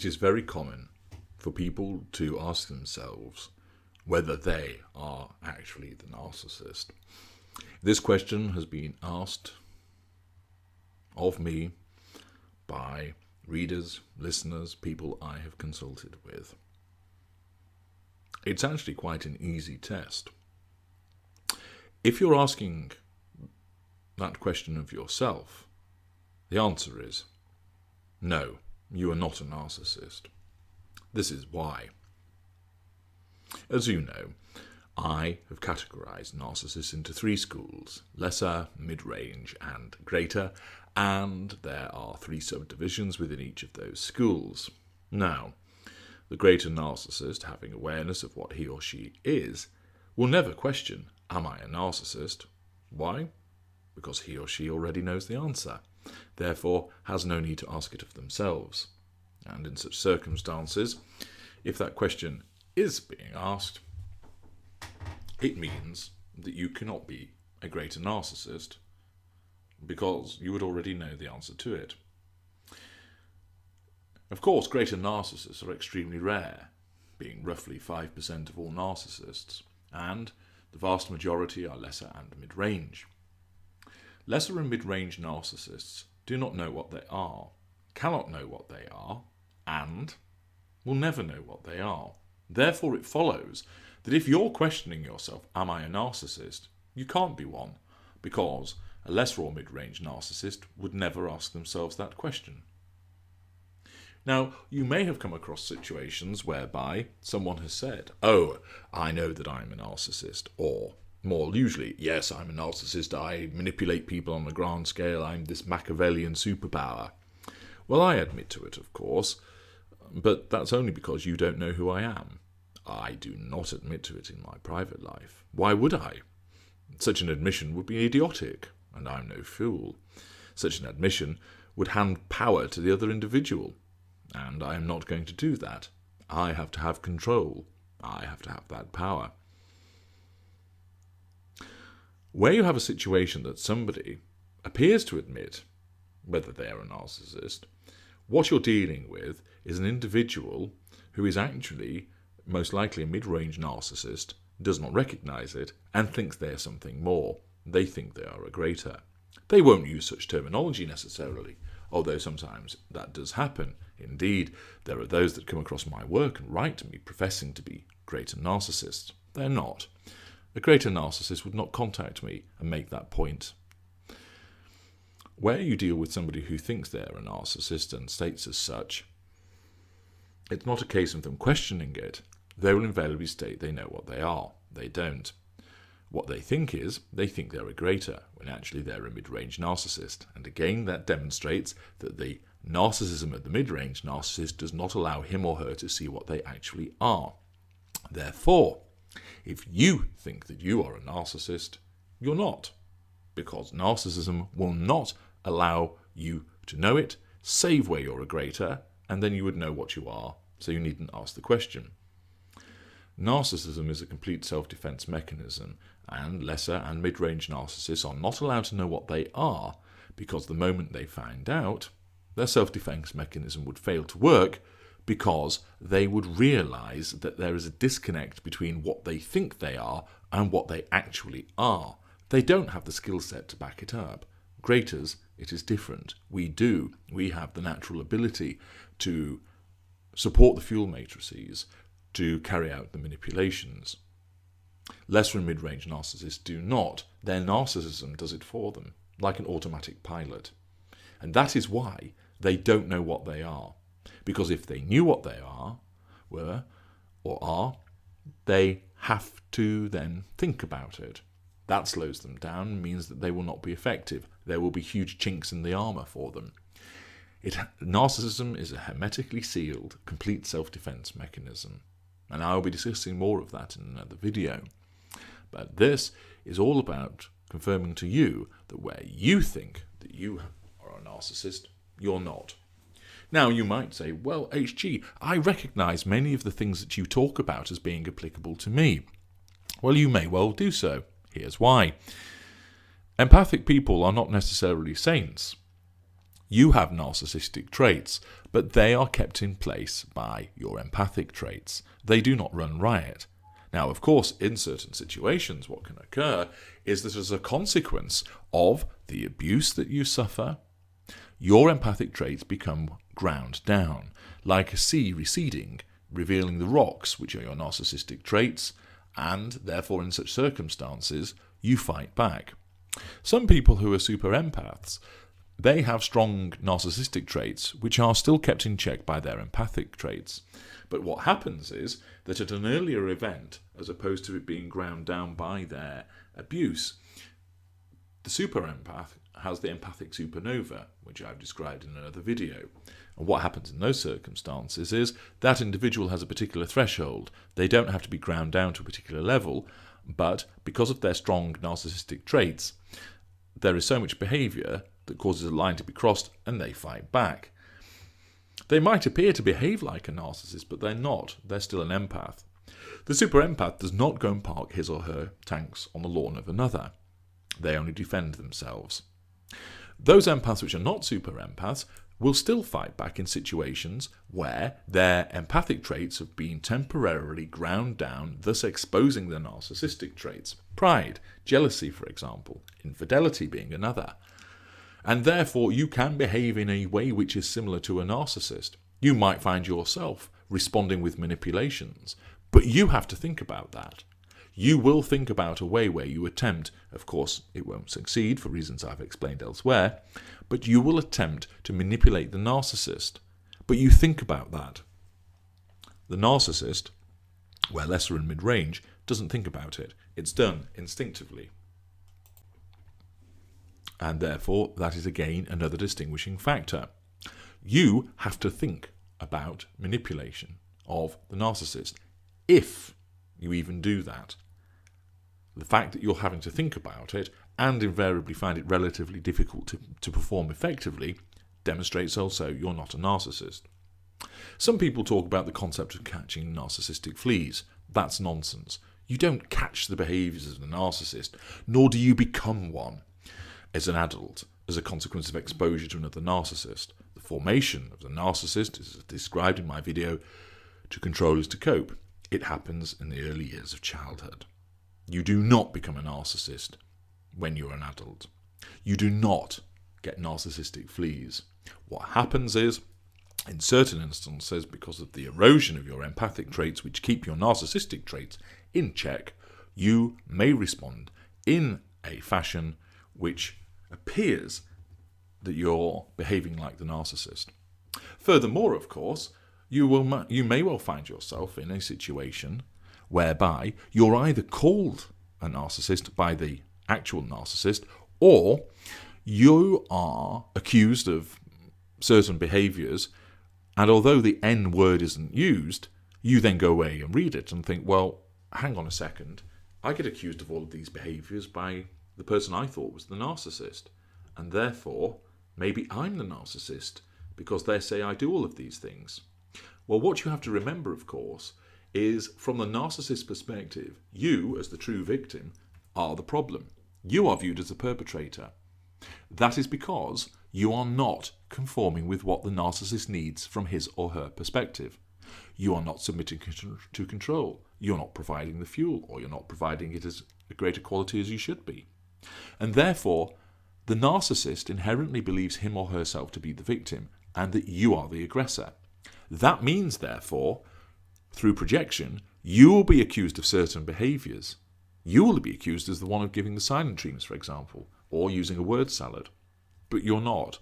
It is very common for people to ask themselves whether they are actually the narcissist. This question has been asked of me by readers, listeners, people I have consulted with. It's actually quite an easy test. If you're asking that question of yourself, the answer is no, you are not a narcissist. This is why. As you know, I have categorized narcissists into 3 schools: lesser, mid-range, and greater, and there are 3 subdivisions within each of those schools. Now, the greater narcissist, having awareness of what he or she is, will never question, am I a narcissist? Why? Because he or she already knows the answer, therefore has no need to ask it of themselves. And in such circumstances, if that question is being asked, it means that you cannot be a greater narcissist because you would already know the answer to it. Of course, greater narcissists are extremely rare, being roughly 5% of all narcissists, and the vast majority are lesser and mid-range. Lesser and mid-range narcissists do not know what they are, cannot know what they are, and will never know what they are. Therefore, it follows that if you're questioning yourself, am I a narcissist? You can't be one, because a lesser or mid-range narcissist would never ask themselves that question. Now, you may have come across situations whereby someone has said, oh, I know that I'm a narcissist, or more usually, yes, I'm a narcissist, I manipulate people on a grand scale, I'm this Machiavellian superpower. Well, I admit to it, of course, but that's only because you don't know who I am. I do not admit to it in my private life. Why would I? Such an admission would be idiotic, and I'm no fool. Such an admission would hand power to the other individual, and I am not going to do that. I have to have control. I have to have that power. Where you have a situation that somebody appears to admit whether they are a narcissist, what you're dealing with is an individual who is actually most likely a mid-range narcissist, does not recognize it, and thinks they are something more. They think they are a greater. They won't use such terminology necessarily, although sometimes that does happen. Indeed, there are those that come across my work and write to me professing to be greater narcissists. They're not. A greater narcissist would not contact me and make that point. Where you deal with somebody who thinks they're a narcissist and states as such, it's not a case of them questioning it. They will invariably state they know what they are. They don't. What they think is, they think they're a greater, when actually they're a mid-range narcissist. And again, that demonstrates that the narcissism of the mid-range narcissist does not allow him or her to see what they actually are. Therefore, if you think that you are a narcissist, you're not, because narcissism will not allow you to know it, save where you're a greater, and then you would know what you are, so you needn't ask the question. Narcissism is a complete self-defense mechanism, and lesser and mid-range narcissists are not allowed to know what they are, because the moment they find out, their self-defense mechanism would fail to work, because they would realise that there is a disconnect between what they think they are and what they actually are. They don't have the skill set to back it up. Greaters, it is different. We do. We have the natural ability to support the fuel matrices, to carry out the manipulations. Lesser and mid-range narcissists do not. Their narcissism does it for them, like an automatic pilot. And that is why they don't know what they are. Because if they knew what they were, they have to then think about it. That slows them down, means that they will not be effective. There will be huge chinks in the armour for them. Narcissism is a hermetically sealed, complete self-defense mechanism. And I will be discussing more of that in another video. But this is all about confirming to you that where you think that you are a narcissist, you're not. Now, you might say, well, HG, I recognise many of the things that you talk about as being applicable to me. Well, you may well do so. Here's why. Empathic people are not necessarily saints. You have narcissistic traits, but they are kept in place by your empathic traits. They do not run riot. Now, of course, in certain situations, what can occur is that as a consequence of the abuse that you suffer, your empathic traits become ground down, like a sea receding, revealing the rocks, which are your narcissistic traits, and therefore in such circumstances, you fight back. Some people who are super empaths, they have strong narcissistic traits which are still kept in check by their empathic traits. But what happens is that at an earlier event, as opposed to it being ground down by their abuse, the super empath has the empathic supernova, which I've described in another video. And what happens in those circumstances is that individual has a particular threshold. They don't have to be ground down to a particular level, but because of their strong narcissistic traits, there is so much behaviour that causes a line to be crossed, and they fight back. They might appear to behave like a narcissist, but they're not. They're still an empath. The super empath does not go and park his or her tanks on the lawn of another. They only defend themselves. Those empaths which are not super empaths will still fight back in situations where their empathic traits have been temporarily ground down, thus exposing their narcissistic traits. Pride, jealousy, for example, infidelity being another. And therefore you can behave in a way which is similar to a narcissist. You might find yourself responding with manipulations, but you have to think about that. You will think about a way where you attempt, of course it won't succeed for reasons I've explained elsewhere, but you will attempt to manipulate the narcissist. But you think about that. The narcissist, where lesser and mid-range, doesn't think about it. It's done instinctively. And therefore, that is again another distinguishing factor. You have to think about manipulation of the narcissist, if you even do that. The fact that you're having to think about it, and invariably find it relatively difficult to perform effectively, demonstrates also you're not a narcissist. Some people talk about the concept of catching narcissistic fleas. That's nonsense. You don't catch the behaviours of the narcissist, nor do you become one as an adult, as a consequence of exposure to another narcissist. The formation of the narcissist is described in my video, To Control is to Cope. It happens in the early years of childhood. You do not become a narcissist when you're an adult. You do not get narcissistic fleas. What happens is, in certain instances, because of the erosion of your empathic traits which keep your narcissistic traits in check, you may respond in a fashion which appears that you're behaving like the narcissist. Furthermore, of course, you may well find yourself in a situation whereby you're either called a narcissist by the actual narcissist, or you are accused of certain behaviours, and although the N word isn't used, you then go away and read it and think, well, hang on a second, I get accused of all of these behaviours by the person I thought was the narcissist, and therefore maybe I'm the narcissist because they say I do all of these things. Well, what you have to remember, of course, is from the narcissist's perspective, you, as the true victim, are the problem. You are viewed as the perpetrator. That is because you are not conforming with what the narcissist needs from his or her perspective. You are not submitting to control. You're not providing the fuel, or you're not providing it as a greater quality as you should be. And therefore, the narcissist inherently believes him or herself to be the victim, and that you are the aggressor. That means, therefore, through projection, you will be accused of certain behaviours. You will be accused as the one of giving the silent treatments, for example, or using a word salad. But you're not.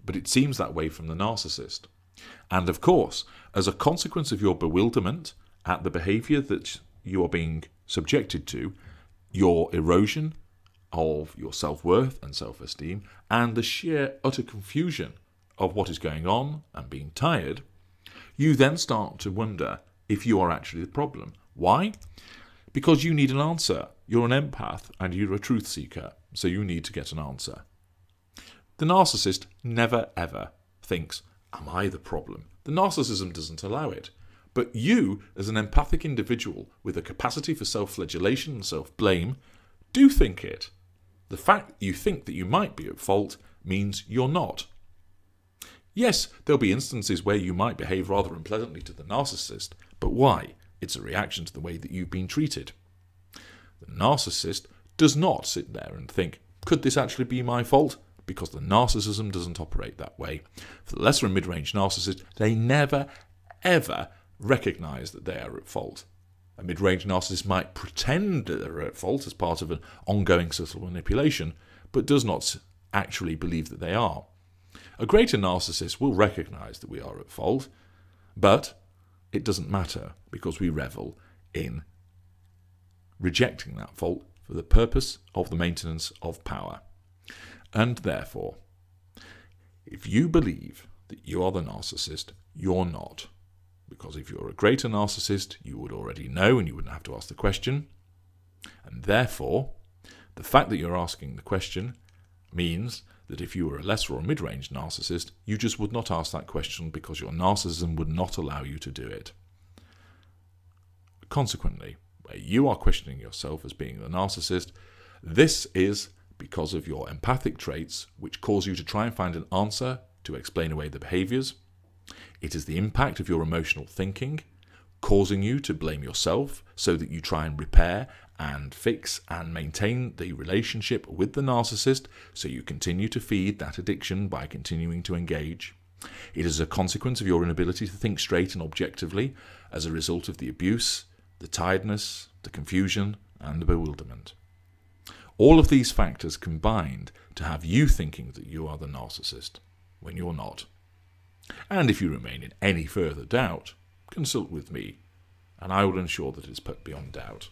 But it seems that way from the narcissist. And of course, as a consequence of your bewilderment at the behaviour that you are being subjected to, your erosion of your self-worth and self-esteem, and the sheer utter confusion of what is going on and being tired, you then start to wonder if you are actually the problem. Why? Because you need an answer. You're an empath and you're a truth seeker, so you need to get an answer. The narcissist never ever thinks, am I the problem? The narcissism doesn't allow it. But you, as an empathic individual with a capacity for self-flagellation and self-blame, do think it. The fact that you think that you might be at fault means you're not. Yes, there'll be instances where you might behave rather unpleasantly to the narcissist, but why? It's a reaction to the way that you've been treated. The narcissist does not sit there and think, could this actually be my fault? Because the narcissism doesn't operate that way. For the lesser and mid-range narcissist, they never, ever recognise that they are at fault. A mid-range narcissist might pretend that they're at fault as part of an ongoing subtle manipulation, but does not actually believe that they are. A greater narcissist will recognise that we are at fault, but it doesn't matter because we revel in rejecting that fault for the purpose of the maintenance of power. And therefore, if you believe that you are the narcissist, you're not. Because if you're a greater narcissist, you would already know and you wouldn't have to ask the question. And therefore, the fact that you're asking the question means that if you were a lesser or mid-range narcissist, you just would not ask that question because your narcissism would not allow you to do it. Consequently, where you are questioning yourself as being the narcissist, this is because of your empathic traits which cause you to try and find an answer to explain away the behaviours. It is the impact of your emotional thinking causing you to blame yourself so that you try and repair and fix and maintain the relationship with the narcissist so you continue to feed that addiction by continuing to engage. It is a consequence of your inability to think straight and objectively as a result of the abuse, the tiredness, the confusion and the bewilderment. All of these factors combined to have you thinking that you are the narcissist when you're not. And if you remain in any further doubt, consult with me, and I will ensure that it is put beyond doubt.